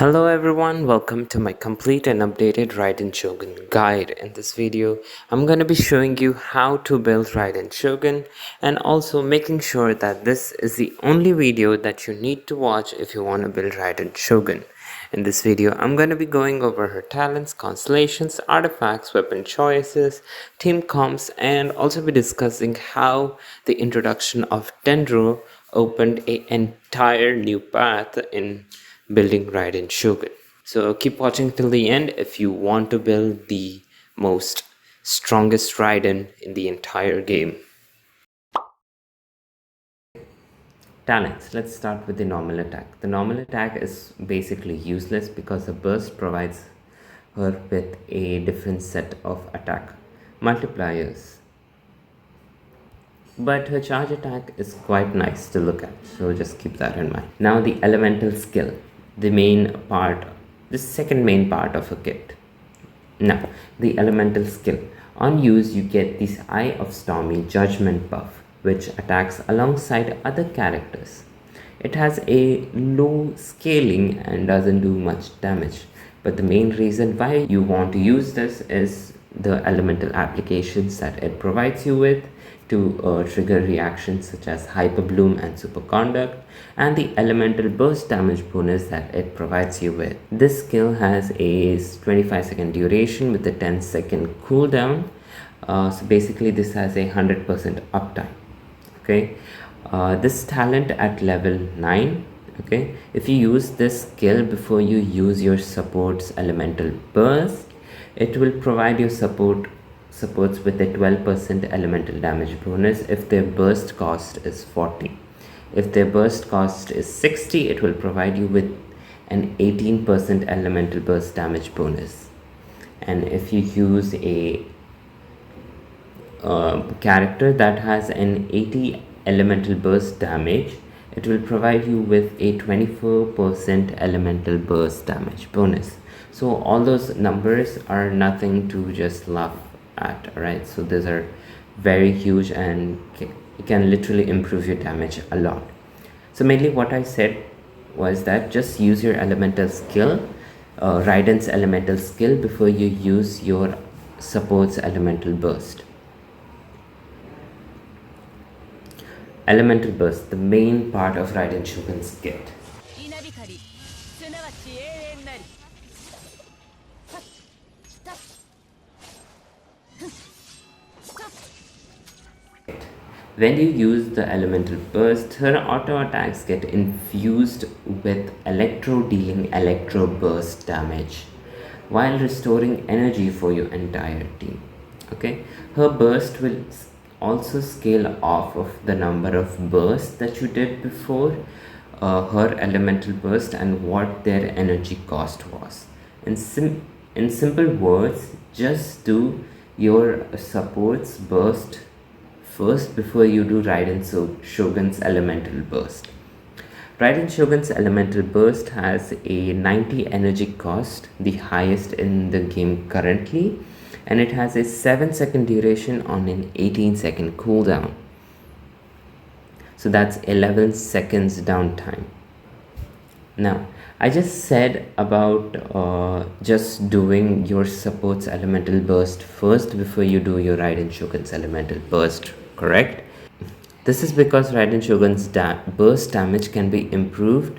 Hello everyone, welcome to my complete and updated Raiden Shogun guide. In this video, I'm going to be showing you how to build Raiden Shogun and also making sure that this is the only video that you need to watch if you want to build Raiden Shogun. In this video, I'm going to be going over her talents, constellations, artifacts, weapon choices, team comps, and also be discussing how the introduction of Dendro opened an entire new path in building Raiden Shogun. So keep watching till the end if you want to build the most strongest Raiden in the entire game. Talents. Let's start with the normal attack. The normal attack is basically useless because the burst provides her with a different set of attack multipliers. But her charge attack is quite nice to look at, so just keep that in mind. Now the elemental skill, the second main part of a kit. Now the elemental skill. On use you get this Eye of Stormy Judgment buff, which attacks alongside other characters. It has a low scaling and doesn't do much damage, but the main reason why you want to use this is the elemental applications that it provides you with to trigger reactions such as Hyper Bloom and Superconduct, and the elemental burst damage bonus that it provides you with. This skill has a 25-second duration with a 10-second cooldown. So basically this has a 100% uptime. Okay, this talent at level 9. Okay, if you use this skill before you use your support's elemental burst, it will provide you supports with a 12% elemental damage bonus if their burst cost is 40. If their burst cost is 60, it will provide you with an 18% elemental burst damage bonus. And if you use a character that has an 80 elemental burst damage, it will provide you with a 24% elemental burst damage bonus. So all those numbers are nothing to just laugh at, right? So these are very huge and can literally improve your damage a lot. So mainly what I said was that just use your elemental skill, Raiden's elemental skill, before you use your support's elemental burst. Elemental burst, the main part of Raiden Shogun's kit. When you use the elemental burst, her auto attacks get infused with electro, dealing electro burst damage while restoring energy for your entire team. Okay, her burst will also scale off of the number of bursts that you did before her elemental burst and what their energy cost was. In simple words, just do your support's burst first before you do Raiden Shogun's elemental burst. Raiden Shogun's elemental burst has a 90 energy cost, the highest in the game currently, and it has a 7-second duration on an 18-second cooldown. So that's 11 seconds downtime. Now, I just said about just doing your support's elemental burst first before you do your Raiden Shogun's elemental burst, correct? This is because Raiden Shogun's burst damage can be improved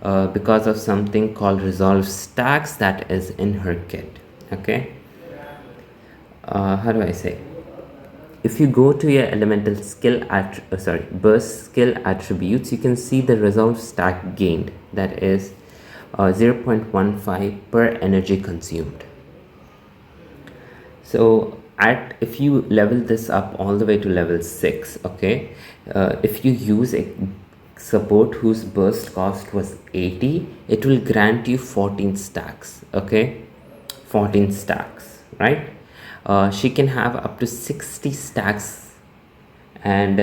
because of something called resolve stacks that is in her kit. Okay, how do I say? If you go to your elemental skill burst skill attributes, you can see the resolve stack gained, that is 0.15 per energy consumed. So if you level this up all the way to level 6, okay, if you use a support whose burst cost was 80, it will grant you 14 stacks. Okay, 14 stacks, right? She can have up to 60 stacks, and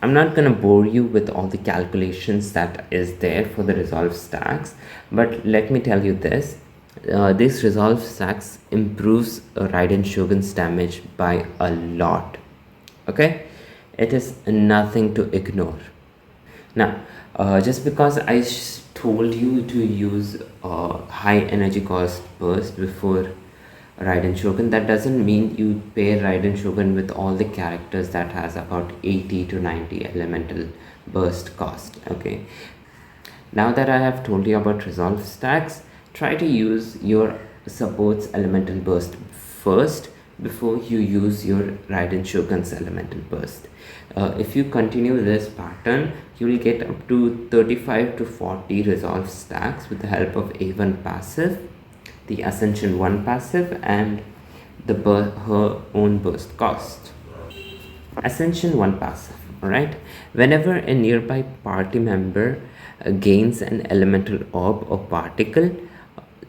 I'm not gonna bore you with all the calculations that is there for the resolve stacks, but let me tell you this. This resolve stacks improves Raiden Shogun's damage by a lot. Okay, it is nothing to ignore. Now just because I told you to use high energy cost burst before Raiden Shogun, that doesn't mean you pair Raiden Shogun with all the characters that has about 80 to 90 elemental burst cost. Okay, now that I have told you about resolve stacks, try to use your support's elemental burst first before you use your Raiden Shogun's elemental burst. If you continue this pattern, you will get up to 35 to 40 resolve stacks with the help of A1 passive, the Ascension 1 passive, and her own burst cost. Ascension 1 passive. Alright, whenever a nearby party member gains an elemental orb or particle,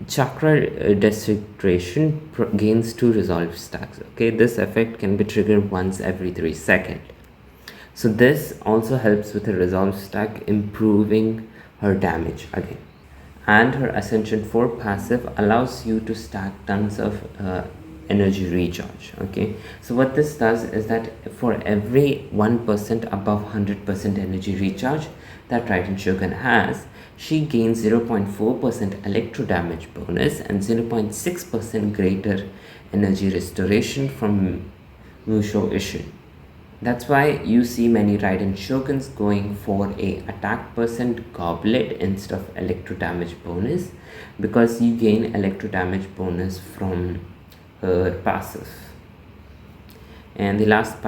chakra disintegration gains 2 resolve stacks. Okay, this effect can be triggered once every 3 seconds. So this also helps with a resolve stack, improving her damage again. And her Ascension 4 passive allows you to stack tons of energy recharge. Okay, so what this does is that for every 1% above 100% energy recharge that Raiden Shogun has, she gains 0.4% electro damage bonus and 0.6% greater energy restoration from Musho Ishin. That's why you see many Raiden Shoguns going for a attack percent goblet instead of electro damage bonus, because you gain electro damage bonus from her passive. And the last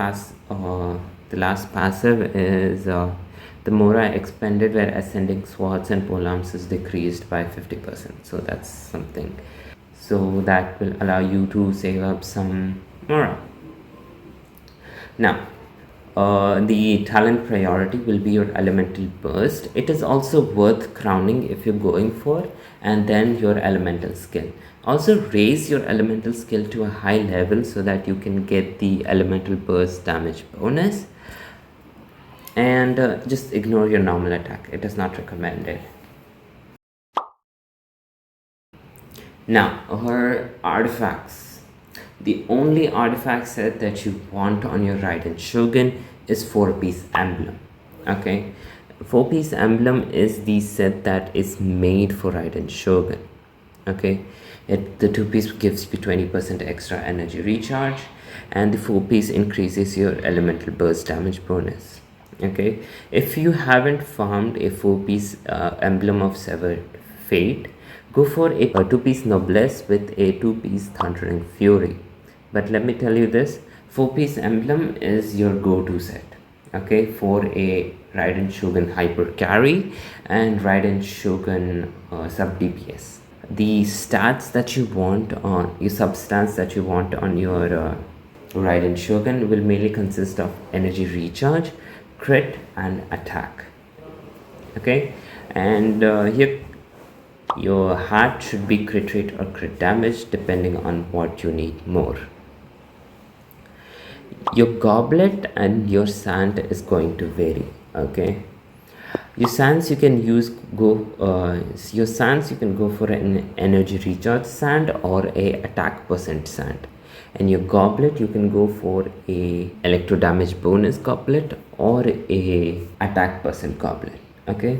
passive is the Mora expended where ascending swords and polearms is decreased by 50%. So that's something. So that will allow you to save up some Mora. Now, the talent priority will be your elemental burst. It is also worth crowning if you're going for, and then your elemental skill. Also raise your elemental skill to a high level so that you can get the elemental burst damage bonus, and just ignore your normal attack. It is not recommended. Now, her artifacts. The only artifact set that you want on your Raiden Shogun is 4-piece emblem. Okay, 4-piece emblem is the set that is made for Raiden Shogun. Okay, the 2-piece gives you 20% extra energy recharge, and the 4-piece increases your elemental burst damage bonus. Okay, if you haven't farmed a 4-piece emblem of Severed Fate, go for a 2-piece Noblesse with a 2-piece Thundering Fury. But let me tell you this, 4-piece emblem is your go-to set, okay, for a Raiden Shogun hyper carry and Raiden Shogun sub DPS. The stats that you want on your substance that you want on your Raiden Shogun will mainly consist of energy recharge, crit, and attack. Okay, and here your hat should be crit rate or crit damage depending on what you need more. Your goblet and your sand is going to vary. Okay, your sands you can go for an energy recharge sand or a attack percent sand, and your goblet you can go for a electro damage bonus goblet or a attack percent goblet. Okay,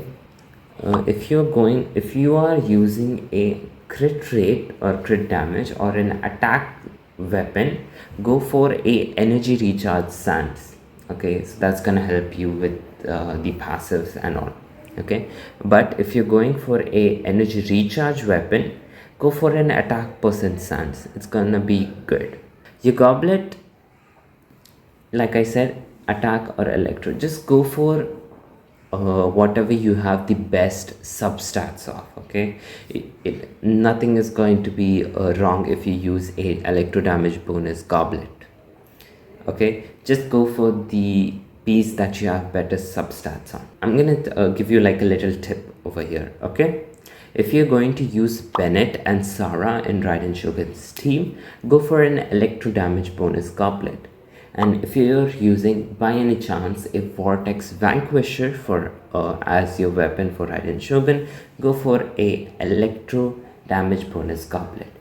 if you are using a crit rate or crit damage or an attack weapon, go for a energy recharge sands. Okay, so that's gonna help you with the passives and all. Okay, but if you're going for a energy recharge weapon, go for an attack percent sands. It's gonna be good. Your goblet, like I said, attack or electro, just go for whatever you have the best substats of. Okay, nothing is going to be wrong if you use a electro damage bonus goblet. Okay, just go for the piece that you have better substats on. I'm gonna give you like a little tip over here. Okay, if you're going to use Bennett and Sarah in Raiden Shogun's team, go for an electro damage bonus goblet. And if you're using by any chance a Vortex Vanquisher for as your weapon for Raiden Shogun, go for a electro damage bonus goblet.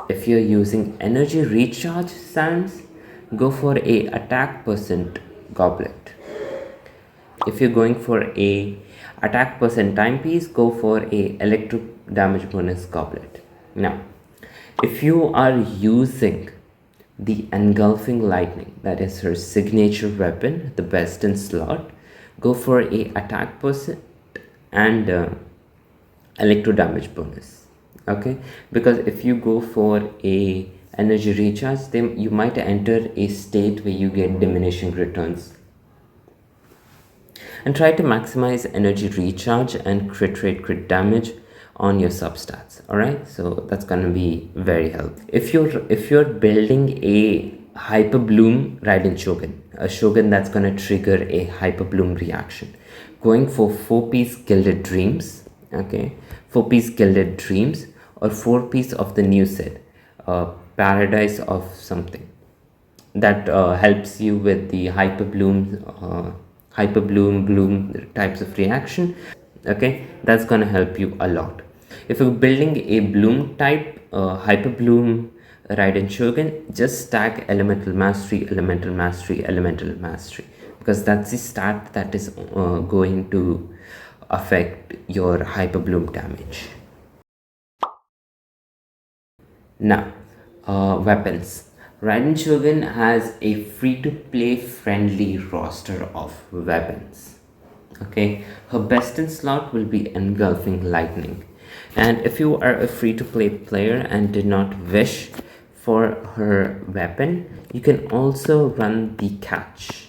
If you're using energy recharge sands, go for a attack percent goblet. If you're going for a Attack percent timepiece, go for a electro damage bonus goblet. Now, if you are using the engulfing lightning, that is her signature weapon, the best in slot, go for a attack percent and electro damage bonus. Okay, because if you go for a energy recharge, then you might enter a state where you get diminishing returns. And try to maximize energy recharge and crit rate, crit damage on your substats. All right, so that's going to be very helpful. If you're building a hyper bloom Raiden Shogun, a Shogun that's going to trigger a hyper bloom reaction, going for 4-piece Gilded Dreams, okay, 4-piece Gilded Dreams, or 4-piece of the new set, Paradise of something, that helps you with the hyper bloom bloom types of reaction. Okay, that's gonna help you a lot. If you're building a bloom type hyper bloom Raiden Shogun, just stack elemental mastery, elemental mastery, elemental mastery, because that's the stat that is going to affect your hyper bloom damage. Now, weapons. Raiden Shogun has a free-to-play friendly roster of weapons. Okay, her best in slot will be engulfing lightning, and if you are a free-to-play player and did not wish for her weapon, you can also run the catch.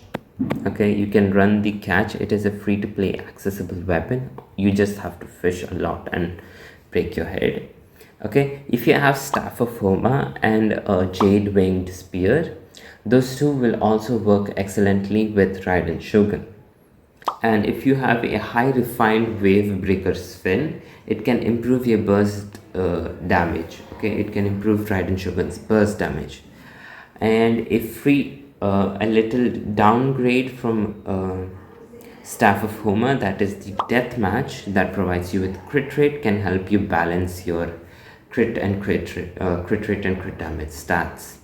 Okay, you can run the catch. It is a free-to-play accessible weapon. You just have to fish a lot and break your head. Okay, if you have Staff of Homa and a Jade Winged Spear, those two will also work excellently with Raiden Shogun. And if you have a high refined Wave Breaker Spin, it can improve your burst damage. Okay, it can improve Raiden Shogun's burst damage. And a little downgrade from Staff of Homa, that is the Death Match, that provides you with crit rate, can help you balance your crit rate and crit damage stats.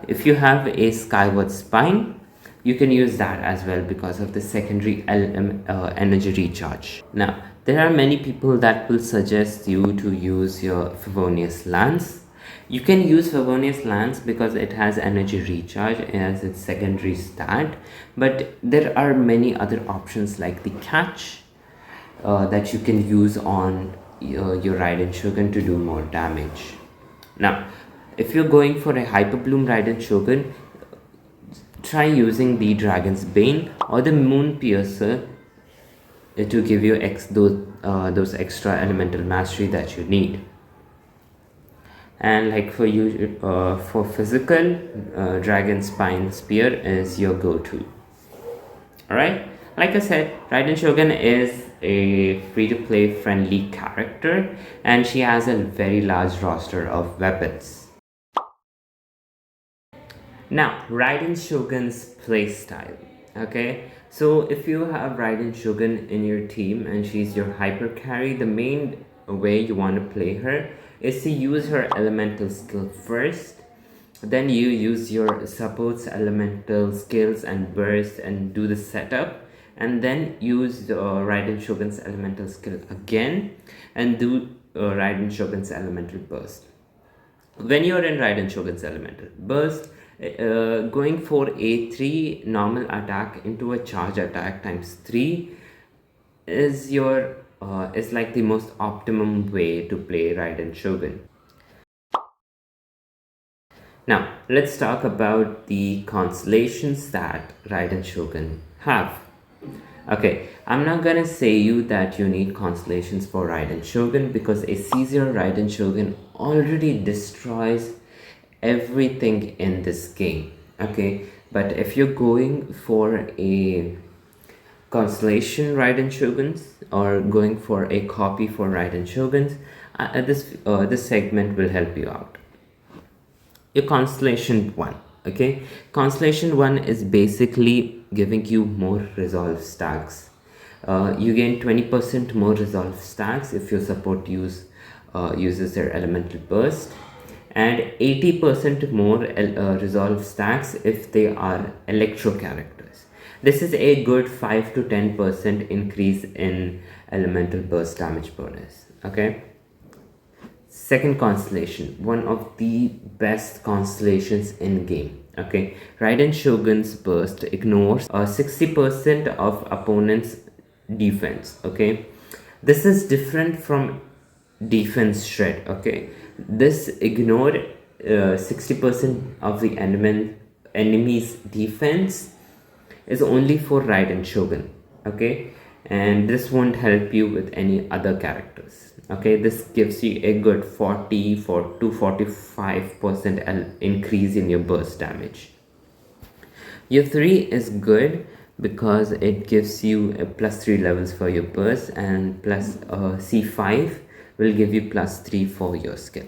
If you have a Skyward Spine, you can use that as well because of the secondary energy recharge. Now, there are many people that will suggest you to use your Favonius Lance. You can use Favonius Lance because it has energy recharge as its secondary stat, but there are many other options like the catch that you can use on your Raiden Shogun to do more damage. Now, if you're going for a Hyper Bloom Raiden Shogun, try using the Dragon's Bane or the Moon Piercer to give you those extra elemental mastery that you need. And like for you, for physical, Dragon Spine Spear is your go-to. Alright, like I said, Raiden Shogun is a free-to-play friendly character, and she has a very large roster of weapons. Now, Raiden Shogun's playstyle. Okay, so if you have Raiden Shogun in your team and she's your hyper carry, the main way you want to play her is to use her elemental skill first, then you use your support's elemental skills and burst and do the setup, and then use Raiden Shogun's elemental skill again and do Raiden Shogun's elemental burst. When you're in Raiden Shogun's elemental burst, going for a 3 normal attack into a charge attack times 3 is like the most optimum way to play Raiden Shogun. Now, let's talk about the constellations that Raiden Shogun have. Okay, I'm not gonna say you that you need constellations for Raiden Shogun because a C0 Raiden Shogun already destroys everything in this game. Okay, but if you're going for a Constellation Raiden Shoguns or going for a copy for Raiden Shoguns, this segment will help you out. Your Constellation 1. Okay, Constellation 1 is basically giving you more resolve stacks. You gain 20% more resolve stacks if your support uses their elemental burst, and 80% more resolve stacks if they are electro characters. This is a good 5 to 10% increase in elemental burst damage bonus. Okay. Second constellation, one of the best constellations in game. Okay, Raiden Shogun's burst ignores 60% of opponent's defense. Okay, this is different from defense shred. Okay, this ignored 60% of the enemy's defense is only for Raiden Shogun. Okay, and this won't help you with any other characters. Okay, this gives you a good 40 to 45% increase in your burst damage. Your 3 is good because it gives you a plus 3 levels for your burst, and plus C5 will give you plus 3 for your skill.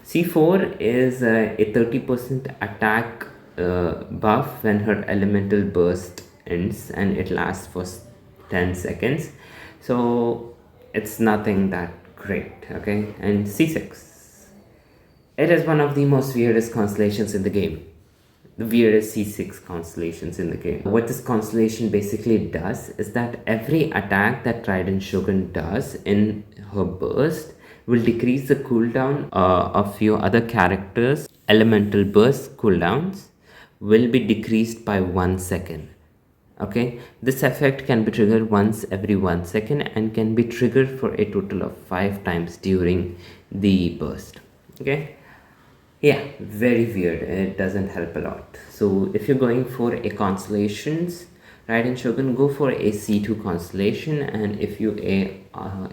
C4 is a 30% attack buff when her elemental burst ends, and it lasts for 10 seconds, so it's nothing that great. Okay, and C6, it is one of the most weirdest constellations in the game, the weirdest C6 constellations in the game. What this constellation basically does is that every attack that Raiden Shogun does in her burst will decrease the cooldown of your other characters. Elemental burst cooldowns will be decreased by 1 second. Okay, this effect can be triggered once every 1 second and can be triggered for a total of 5 times during the burst. Okay, yeah, very weird. It doesn't help a lot. So if you're going for a constellations Raiden Shogun, go for a C2 constellation, and if you are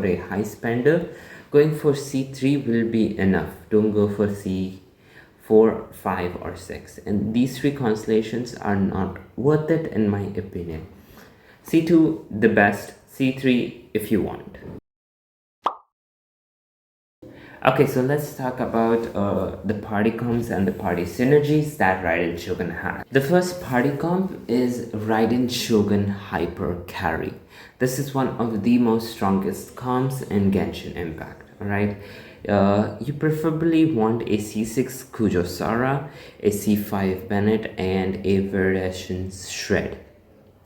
a high spender, going for C3 will be enough. Don't go for C4, 5 or 6, and these 3 constellations are not worth it in my opinion. C2 the best, C3 if you want. Okay, so let's talk about the party comps and the party synergies that Raiden Shogun has. The first party comp is Raiden Shogun Hyper Carry. This is one of the most strongest comps in Genshin Impact. Alright, you preferably want a C6 Kujosara, a C5 Bennett, and a Viridescent Shred.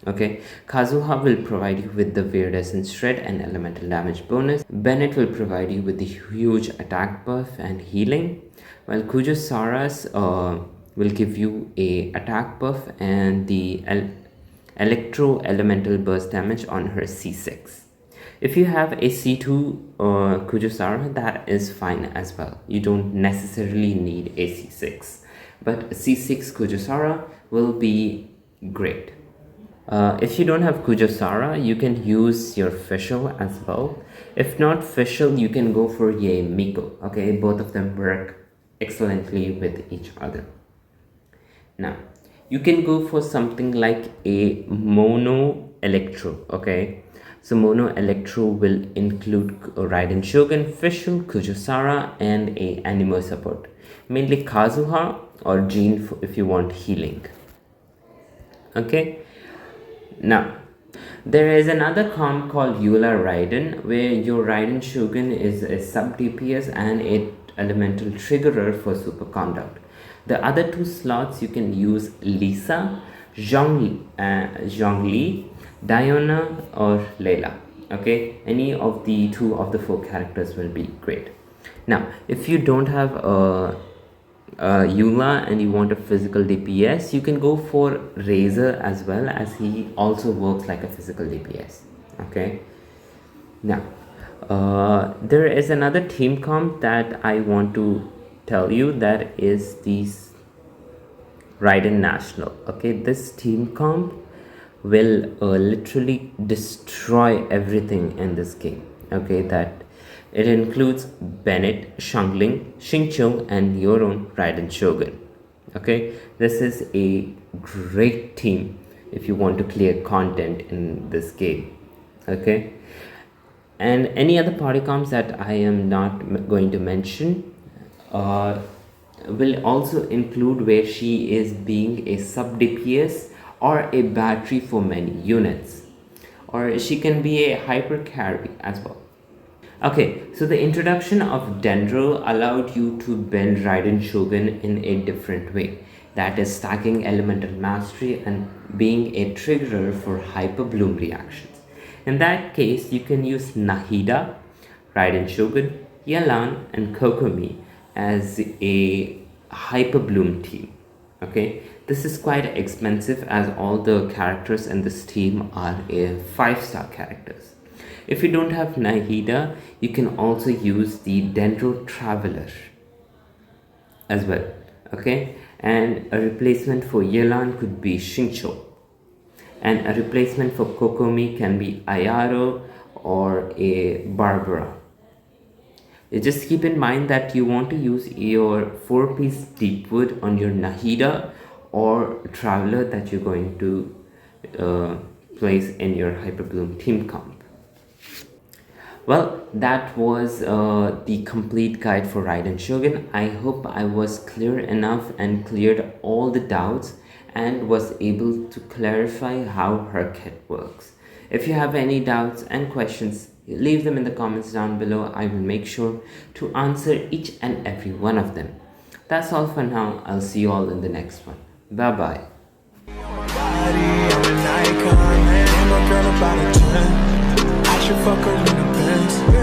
Okay, Kazuha will provide you with the Viridescent Shred and elemental damage bonus. Bennett will provide you with the huge attack buff and healing, while Kujosaras will give you a attack buff and the electro elemental burst damage on her C6. If you have a C2 Kujosara, that is fine as well. You don't necessarily need a C6, but a C6 Kujosara will be great. If you don't have Kujosara, you can use your Fischl as well. If not Fischl, you can go for a Miko. Okay, both of them work excellently with each other. Now, you can go for something like a Mono Electro. Okay, so Mono Electro will include Raiden Shogun, Fischl, Kujosara, and a Animo support. Mainly Kazuha or Jean if you want healing. Okay. Now, there is another comp called Eula Raiden, where your Raiden Shogun is a sub DPS and a elemental triggerer for superconduct. The other 2 slots you can use Lisa, Zhongli, Diana, or Layla. Okay, any of the 2 of the 4 characters will be great. Now, if you don't have Eula and you want a physical DPS, you can go for Razor as well, as he also works like a physical DPS. Okay, now there is another team comp that I want to tell you, that is the Raiden National. Okay, this team comp will literally destroy everything in this game. Okay, that it includes Bennett, Xiangling, Xingqiu, and your own Raiden Shogun. Okay, this is a great team if you want to clear content in this game. Okay, and any other party comps that I am not going to mention will also include where she is being a sub DPS or a battery for many units, or she can be a hyper carry as well. Okay, so the introduction of Dendro allowed you to bend Raiden Shogun in a different way. that is stacking elemental mastery and being a triggerer for hyper bloom reactions. In that case, you can use Nahida, Raiden Shogun, Yelan, and Kokomi as a hyper bloom team. Okay, this is quite expensive as all the characters in this team are 5-star characters. If you don't have Nahida, you can also use the Dendro Traveler as well. Okay, and a replacement for Yelan could be Shincho, and a replacement for Kokomi can be Ayaro or a Barbara. Just keep in mind that you want to use your 4-piece Deepwood on your Nahida or Traveler that you're going to place in your Hyperbloom team comp. Well, that was the complete guide for Raiden Shogun. I hope I was clear enough and cleared all the doubts and was able to clarify how her kit works. If you have any doubts and questions, leave them in the comments down below. I will make sure to answer each and every one of them. That's all for now. I'll see you all in the next one. Bye bye. I should fuck her in the Benz.